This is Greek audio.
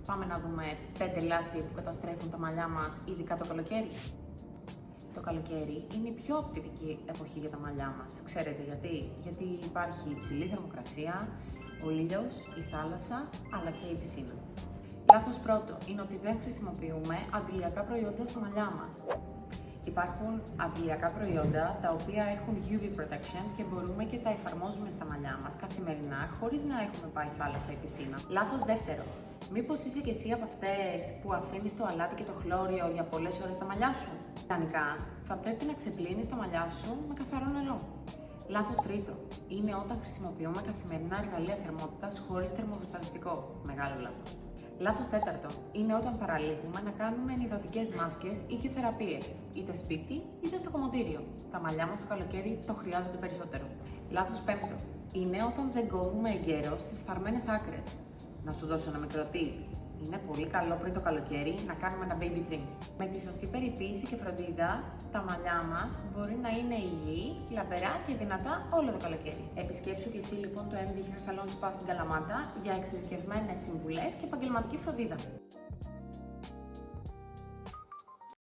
Πάμε να δούμε 5 λάθη που καταστρέφουν τα μαλλιά μας, ειδικά το καλοκαίρι. Το καλοκαίρι είναι η πιο απαιτητική εποχή για τα μαλλιά μας. Ξέρετε γιατί? Γιατί υπάρχει υψηλή θερμοκρασία, ο ήλιος, η θάλασσα, αλλά και η πισίνα. Λάθος πρώτο είναι ότι δεν χρησιμοποιούμε αντιλιακά προϊόντα στα μαλλιά μας. Υπάρχουν αντιλιακά προϊόντα τα οποία έχουν UV protection και μπορούμε και τα εφαρμόζουμε στα μαλλιά μας καθημερινά χωρίς να έχουμε πάει θάλασσα ή πισίνα. Λάθος δεύτερο. Μήπως είσαι και εσύ από αυτές που αφήνεις το αλάτι και το χλώριο για πολλές ώρες στα μαλλιά σου? Ιδανικά, θα πρέπει να ξεπλύνεις τα μαλλιά σου με καθαρό νερό. Λάθος τρίτο. Είναι όταν χρησιμοποιούμε καθημερινά εργαλεία θερμότητας χωρίς θερμοπροστατευτικό. Μεγάλο λάθος. Λάθος τέταρτο. Είναι όταν παραλείπουμε να κάνουμε ενυδατικές μάσκες ή και θεραπείες, είτε σπίτι είτε στο κομμωτήριο. Τα μαλλιά μας το καλοκαίρι το χρειάζονται περισσότερο. Λάθος πέμπτο. Είναι όταν δεν κόβουμε εγκαίρως τις φθαρμένες άκρες. Να σου δώσω ένα μικρό tip. Είναι πολύ καλό πριν το καλοκαίρι να κάνουμε ένα baby trim. Με τη σωστή περιποίηση και φροντίδα, τα μαλλιά μας μπορεί να είναι υγιή, λαμπερά και δυνατά όλο το καλοκαίρι. Επισκέψου και εσύ λοιπόν το MD Hair Salon Spa στην Καλαμάτα για εξειδικευμένες συμβουλές και επαγγελματική φροντίδα.